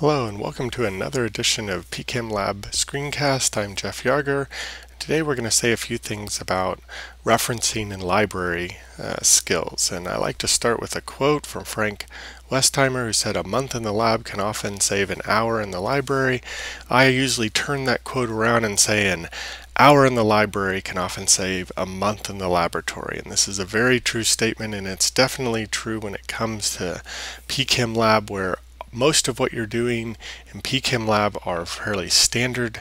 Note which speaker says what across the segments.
Speaker 1: Hello and welcome to another edition of Pchem Lab Screencast. I'm Jeff Yarger. Today we're going to say a few things about referencing and library skills. And I like to start with a quote from Frank Westheimer, who said, "A month in the lab can often save an hour in the library." I usually turn that quote around and say an hour in the library can often save a month in the laboratory. And this is a very true statement, and it's definitely true when it comes to Pchem Lab, where most of what you're doing in Pchem Lab are fairly standard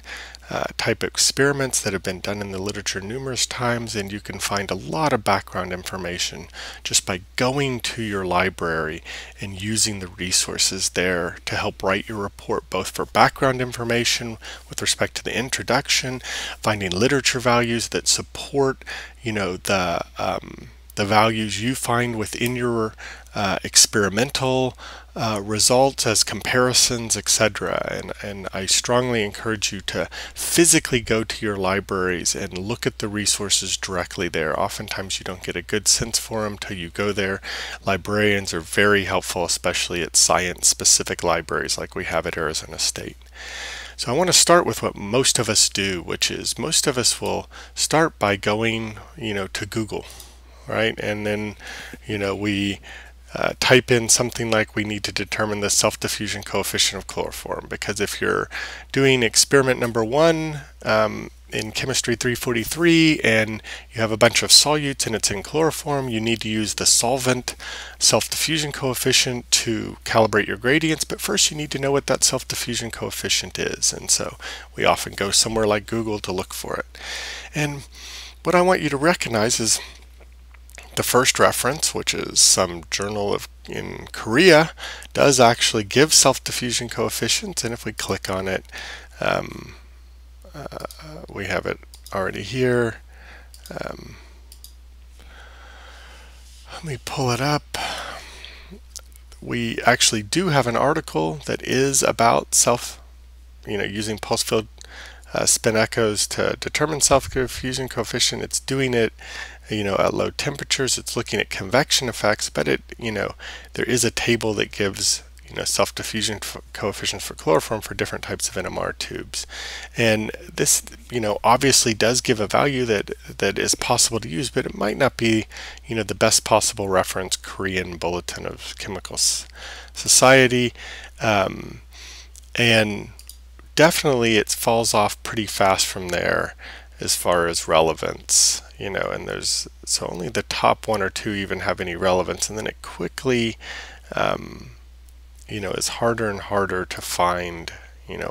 Speaker 1: type experiments that have been done in the literature numerous times, and you can find a lot of background information just by going to your library and using the resources there to help write your report, both for background information with respect to the introduction, finding literature values that support the values you find within your experimental results as comparisons, etc. And I strongly encourage you to physically go to your libraries and look at the resources directly there. Oftentimes you don't get a good sense for them till you go there. Librarians are very helpful, especially at science-specific libraries like we have at Arizona State. So I want to start with what most of us do, which is most of us will start by going, to Google, right? And then, we type in something like, we need to determine the self-diffusion coefficient of chloroform, because if you're doing experiment number 1 in chemistry 343 and you have a bunch of solutes and it's in chloroform, you need to use the solvent self-diffusion coefficient to calibrate your gradients. But first you need to know what that self-diffusion coefficient is, and so we often go somewhere like Google to look for it. And what I want you to recognize is the first reference, which is some journal in Korea, does actually give self-diffusion coefficients, and if we click on it, we have it already here. Let me pull it up. We actually do have an article that is about using pulse field spin echoes to determine self-diffusion coefficient. It's doing it at low temperatures. It's looking at convection effects, but there is a table that gives self-diffusion coefficients for chloroform for different types of NMR tubes. And this obviously does give a value that is possible to use, but it might not be the best possible reference. Korean Bulletin of Chemical Society, and definitely it falls off pretty fast from there as far as relevance, and there's only the top 1 or 2 even have any relevance, and then it quickly is harder and harder to find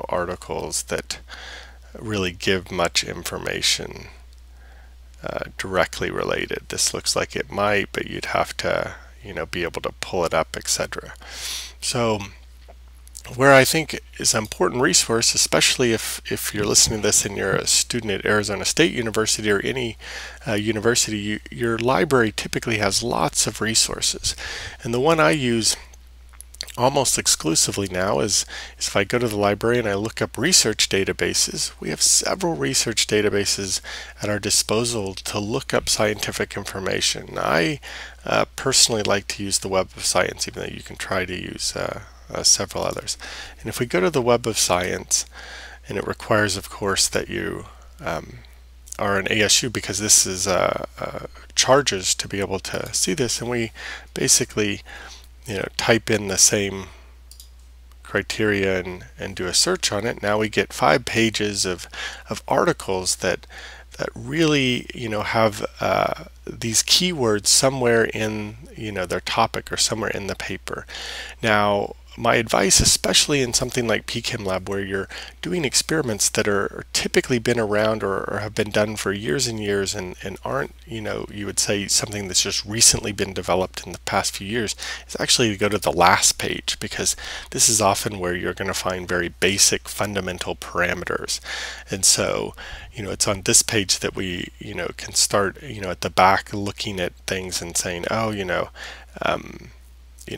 Speaker 1: articles that really give much information directly related. This looks like it might, but you'd have to be able to pull it up, etc. So where I think is an important resource, especially if you're listening to this and you're a student at Arizona State University or any university, your library typically has lots of resources. And the one I use almost exclusively now is if I go to the library and I look up research databases. We have several research databases at our disposal to look up scientific information. I personally like to use the Web of Science, even though you can try to use several others. And if we go to the Web of Science, and it requires, of course, that you are an ASU, because this is charges to be able to see this, and we basically type in the same criteria and do a search on it. Now we get 5 pages of articles that really have these keywords somewhere in their topic or somewhere in the paper. Now my advice, especially in something like Pchem Lab, where you're doing experiments that are typically been around or have been done for years and years and aren't, you would say something that's just recently been developed in the past few years, is actually to go to the last page, because this is often where you're going to find very basic fundamental parameters. And so, it's on this page that we, can start, at the back looking at things and saying, oh,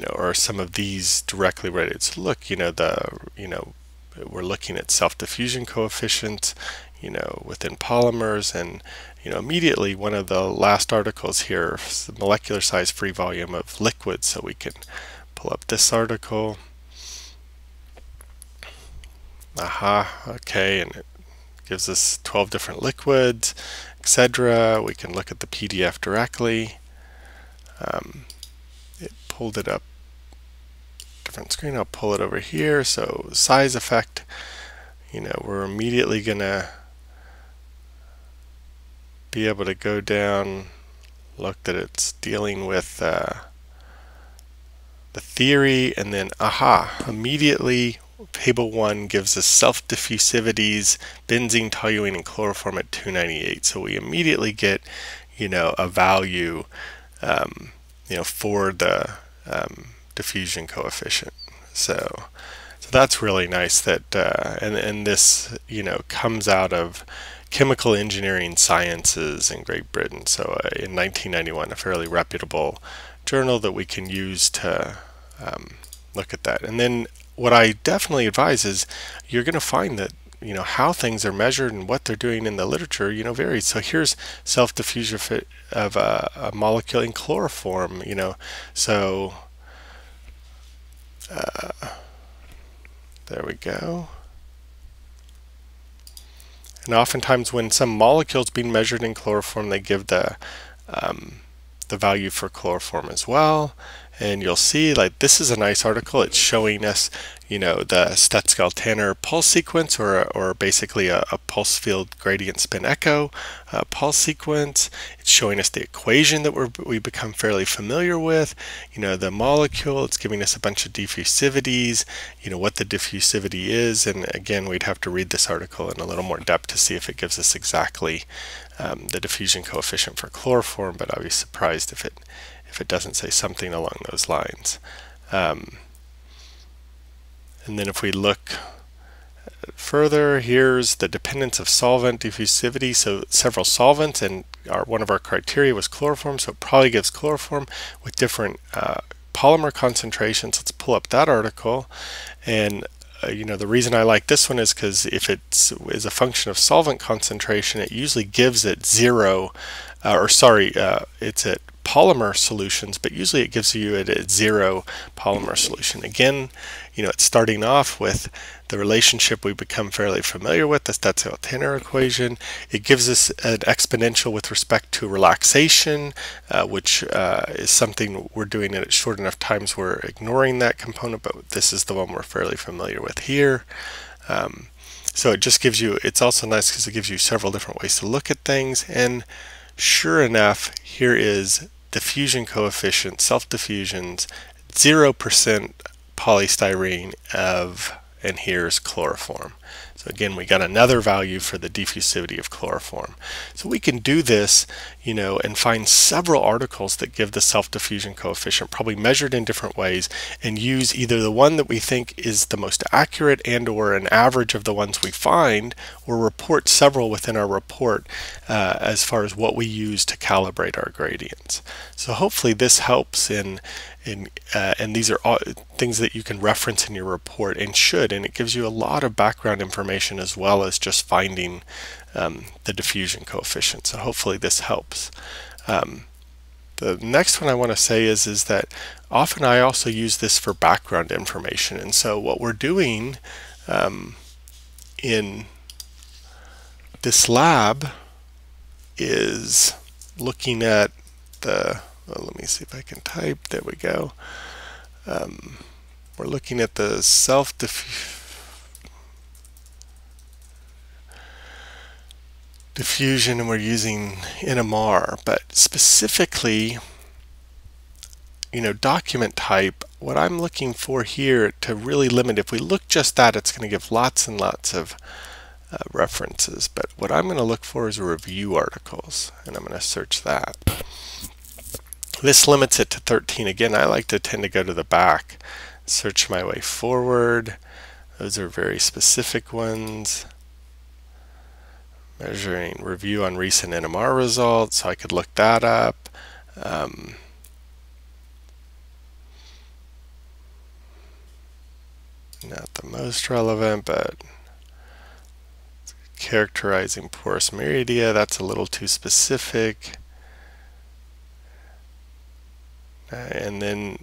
Speaker 1: or some of these directly related. So look, we're looking at self-diffusion coefficients, within polymers, and immediately one of the last articles here is the molecular size free volume of liquids. So we can pull up this article, aha, okay, and it gives us 12 different liquids, etc. We can look at the PDF directly. It pulled it up different screen. I'll pull it over here. So size effect, we're immediately gonna be able to go down, look that it's dealing with the theory, and then aha, immediately table 1 gives us self-diffusivities, benzene, toluene, and chloroform at 298. So we immediately get a value for the diffusion coefficient. So that's really nice that and this comes out of Chemical Engineering Sciences in Great Britain. So in 1991, a fairly reputable journal that we can use to look at that. And then what I definitely advise is you're going to find that how things are measured and what they're doing in the literature varies. So here's self-diffusion of a molecule in chloroform. So there we go. And oftentimes when some molecule is being measured in chloroform, they give the value for chloroform as well. And you'll see, like, this is a nice article. It's showing us, the Stutzkel-Tanner pulse sequence, or basically a pulse field gradient spin echo pulse sequence. It's showing us the equation that we become fairly familiar with. The molecule. It's giving us a bunch of diffusivities. What the diffusivity is. And again, we'd have to read this article in a little more depth to see if it gives us exactly the diffusion coefficient for chloroform. But I'd be surprised if it doesn't say something along those lines. And then if we look further, here's the dependence of solvent diffusivity. So several solvents, and one of our criteria was chloroform, so it probably gives chloroform with different polymer concentrations. Let's pull up that article. And the reason I like this one is because if it is a function of solvent concentration, it usually gives it zero, it's at polymer solutions, but usually it gives you it at zero polymer solution. Again, it's starting off with the relationship we become fairly familiar with, the Stutzkel-Tanner equation. It gives us an exponential with respect to relaxation, which is something we're doing at short enough times we're ignoring that component, but this is the one we're fairly familiar with here. So it just gives you, it's also nice because it gives you several different ways to look at things. And sure enough, here is diffusion coefficient, self-diffusions, 0% polystyrene and here's chloroform. So again, we got another value for the diffusivity of chloroform. So we can do this, and find several articles that give the self-diffusion coefficient, probably measured in different ways, and use either the one that we think is the most accurate and/or an average of the ones we find, or report several within our report as far as what we use to calibrate our gradients. So hopefully this helps and these are all things that you can reference in your report, and it gives you a lot of background information as well as just finding the diffusion coefficient. So hopefully this helps. The next one I want to say is that often I also use this for background information. And so what we're doing in this lab is looking at let me see if I can type. There we go. We're looking at the diffusion, and we're using NMR, but specifically, document type. What I'm looking for here to really limit, if we look just that, it's going to give lots and lots of references. But what I'm going to look for is review articles, and I'm going to search that. This limits it to 13. Again, I like to tend to go to the back, search my way forward. Those are very specific ones. Measuring review on recent NMR results, so I could look that up. Not the most relevant, but characterizing porous media, that's a little too specific. And then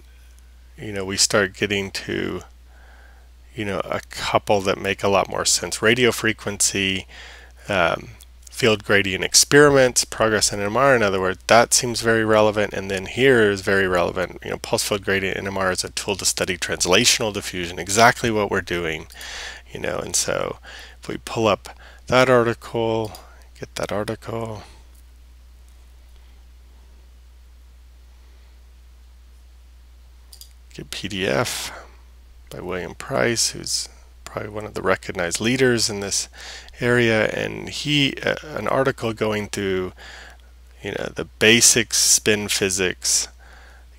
Speaker 1: we start getting to a couple that make a lot more sense. Radio frequency, field gradient experiments, progress in NMR, in other words, that seems very relevant. And then here is very relevant, pulse field gradient NMR is a tool to study translational diffusion, exactly what we're doing, and so if we pull up that article, get that article, get PDF by William Price, who's probably one of the recognized leaders in this area, and an article going through the basic spin physics,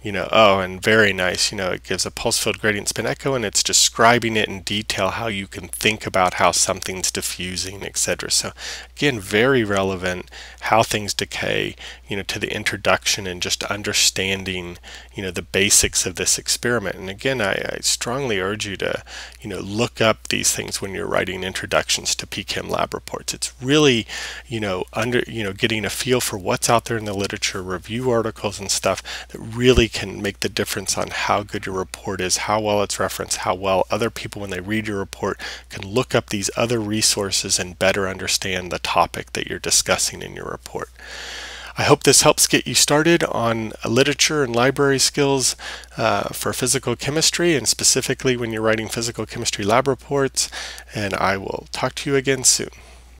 Speaker 1: and very nice, it gives a pulse field gradient spin echo, and it's describing it in detail, how you can think about how something's diffusing, etc. So again, very relevant, how things decay, to the introduction and just understanding, the basics of this experiment. And again, I strongly urge you to, look up these things when you're writing introductions to Pchem lab reports. It's really, getting a feel for what's out there in the literature, review articles and stuff that really can make the difference on how good your report is, how well it's referenced, how well other people, when they read your report, can look up these other resources and better understand the topic that you're discussing in your report. I hope this helps get you started on literature and library skills for physical chemistry, and specifically when you're writing physical chemistry lab reports, and I will talk to you again soon.